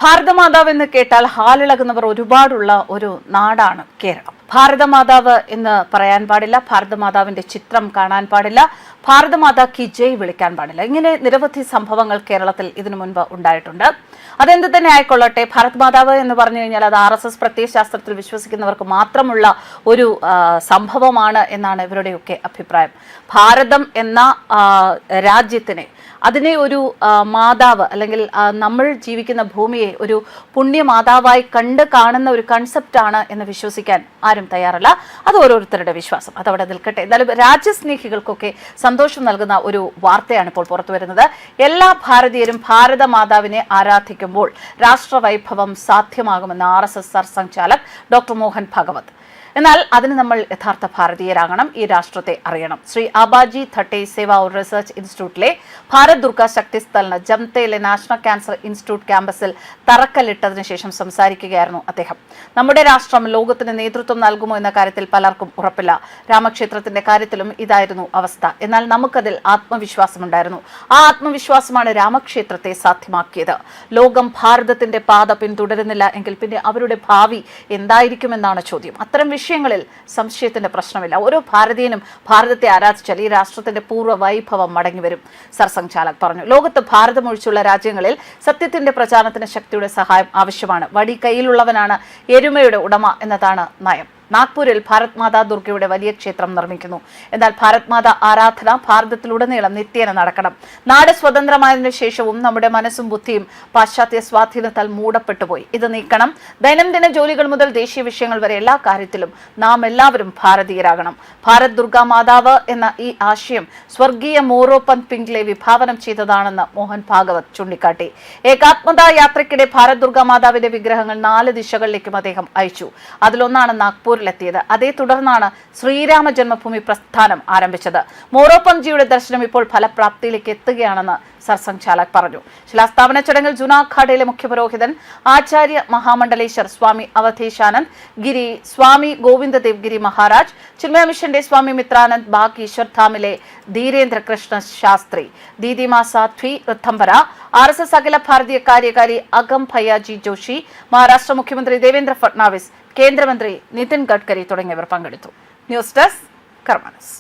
ഭാരതമാതാവ് എന്ന് കേട്ടാൽ ഹാലിളകുന്നവർ ഒരുപാടുള്ള ഒരു നാടാണ് കേരളം. ഭാരതമാതാവ് എന്ന് പറയാൻ പാടില്ല, ഭാരതമാതാവിന്റെ ചിത്രം കാണാൻ പാടില്ല, ഭാരതമാതാ കി ജയ് വിളിക്കാൻ പാടില്ല. ഇങ്ങനെ നിരവധി സംഭവങ്ങൾ കേരളത്തിൽ ഇതിനു മുൻപ് ഉണ്ടായിട്ടുണ്ട്. അതെന്ത് തന്നെ ആയിക്കൊള്ളട്ടെ, ഭാരതമാതാവ് എന്ന് പറഞ്ഞു കഴിഞ്ഞാൽ അത് RSS പ്രത്യയശാസ്ത്രത്തിൽ വിശ്വസിക്കുന്നവർക്ക് മാത്രമുള്ള ഒരു സംഭവമാണ് എന്നാണ് ഇവരുടെയൊക്കെ അഭിപ്രായം. ഭാരതം എന്ന രാജ്യത്തിനെ, അതിനെ ഒരു മാതാവ് അല്ലെങ്കിൽ നമ്മൾ ജീവിക്കുന്ന ഭൂമിയെ ഒരു പുണ്യമാതാവായി കാണുന്ന ഒരു കൺസെപ്റ്റാണ് എന്ന് വിശ്വസിക്കാൻ ആരും തയ്യാറല്ല. അത് ഓരോരുത്തരുടെ വിശ്വാസം, അതവിടെ നിൽക്കട്ടെ. എന്തായാലും രാജ്യസ്നേഹികൾക്കൊക്കെ സന്തോഷം നൽകുന്ന ഒരു വാർത്തയാണ് ഇപ്പോൾ പുറത്തു വരുന്നത്. എല്ലാ ഭാരതീയരും ഭാരതമാതാവിനെ ആരാധിക്കുമ്പോൾ രാഷ്ട്രവൈഭവം സാധ്യമാകുമെന്ന് RSS സർസംഘചാലക് ഡോക്ടർ മോഹൻ ഭാഗവത്. എന്നാൽ അതിന് നമ്മൾ യഥാർത്ഥ ഭാരതീയരാകണം, ഈ രാഷ്ട്രത്തെ അറിയണം. ശ്രീ ആബാജി ഥട്ടെ സേവാ റിസർച്ച് ഇൻസ്റ്റിറ്റ്യൂട്ടിലെ ഭാരത് ദുർഗ ശക്തി സ്ഥലിന് ജംതയിലെ നാഷണൽ ക്യാൻസർ ഇൻസ്റ്റിറ്റ്യൂട്ട് ക്യാമ്പസിൽ തറക്കല്ലിട്ടതിനു ശേഷം സംസാരിക്കുകയായിരുന്നു അദ്ദേഹം. നമ്മുടെ രാഷ്ട്രം ലോകത്തിന് നേതൃത്വം നൽകുമോ എന്ന കാര്യത്തിൽ പലർക്കും ഉറപ്പില്ല. രാമക്ഷേത്രത്തിന്റെ കാര്യത്തിലും ഇതായിരുന്നു അവസ്ഥ. എന്നാൽ നമുക്കതിൽ ആത്മവിശ്വാസമുണ്ടായിരുന്നു. ആ ആത്മവിശ്വാസമാണ് രാമക്ഷേത്രത്തെ സാധ്യമാക്കിയത്. ലോകം ഭാരതത്തിന്റെ പാത പിന്തുടരുന്നില്ല എങ്കിൽ പിന്നെ അവരുടെ ഭാവി എന്തായിരിക്കുമെന്നാണ് ചോദ്യം. അത്തരം വിഷയങ്ങളിൽ സംശയത്തിന്റെ പ്രശ്നമില്ല. ഓരോ ഭാരതീയനും ഭാരതത്തെ ആരാധിച്ചാൽ ഈ രാഷ്ട്രത്തിന്റെ പൂർവ്വ വൈഭവം മടങ്ങിവരും, സർസംഘചാലക് പറഞ്ഞു. ലോകത്ത് ഭാരതമൊഴിച്ചുള്ള രാജ്യങ്ങളിൽ സത്യത്തിന്റെ പ്രചാരണത്തിന് ശക്തിയുടെ സഹായം ആവശ്യമാണ്. വടി കയ്യിലുള്ളവനാണ് എരുമയുടെ ഉടമ എന്നതാണ് നയം. നാഗ്പൂരിൽ ഭാരത് മാതാ ദുർഗയുടെ വലിയ ക്ഷേത്രം നിർമ്മിക്കുന്നു. എന്നാൽ ഭാരത് മാതാ ആരാധന ഭാരതത്തിലുടനീളം നിത്യേന നടക്കണം. നാട് സ്വതന്ത്രമായതിനു ശേഷവും നമ്മുടെ മനസ്സും ബുദ്ധിയും പാശ്ചാത്യ സ്വാധീനത്താൽ മൂടപ്പെട്ടുപോയി. ഇത് നീക്കണം. ദൈനംദിന ജോലികൾ മുതൽ ദേശീയ വിഷയങ്ങൾ വരെ എല്ലാ കാര്യത്തിലും നാം എല്ലാവരും ഭാരതീയരാകണം. ഭാരത് ദുർഗാ മാതാവ് എന്ന ഈ ആശയം സ്വർഗീയ മോറോപന്ത് പിംഗ്ലെ വിഭാവനം ചെയ്തതാണെന്ന് മോഹൻ ഭാഗവത് ചൂണ്ടിക്കാട്ടി. ഏകാത്മതാ യാത്രയ്ക്കിടെ ഭാരത് ദുർഗാ മാതാവിന്റെ വിഗ്രഹങ്ങൾ 4 ദിശകളിലേക്കും അദ്ദേഹം അയച്ചു. അതിലൊന്നാണ് നാഗ്പൂരിലെത്തിയത്. അതേ തുടർന്നാണ് ശ്രീരാമ ജന്മഭൂമി പ്രസ്ഥാനം ആരംഭിച്ചത്. മോറോപന്ത്ജിയുടെ ദർശനം ഇപ്പോൾ ഫലപ്രാപ്തിയിലേക്ക് എത്തുകയാണെന്ന് സർസംഘചാലക് പറഞ്ഞു. ശിലാസ്ഥാപന ചടങ്ങിൽ ജുനാഖാഡയിലെ മുഖ്യപുരോഹിതൻ ആചാര്യ മഹാമണ്ഡലേശ്വർ സ്വാമി അവധേശാനന്ദ് ഗിരി, സ്വാമി ഗോവിന്ദദേവ് ഗിരി മഹാരാജ്, ചിന്മയ മിഷന്റെ സ്വാമി മിത്രാനന്ദ് ബാഗ്, ഈശ്വർധാമിലെ ധീരേന്ദ്ര കൃഷ്ണ ശാസ്ത്രി, ദീദിമ സാധ്വി ഋദ്ധംബര, RSS അഖില ഭാരതീയ കാര്യകാരി അഗം ഭയ്യാജി ജോഷി, മഹാരാഷ്ട്ര മുഖ്യമന്ത്രി ദേവേന്ദ്ര ഫട്നാവിസ്, കേന്ദ്രമന്ത്രി നിതിൻ ഗഡ്കരി തുടങ്ങിയവർ പങ്കെടുത്തു. ന്യൂസ് ഡെസ്ക് കർമ്മ ന്യൂസ്.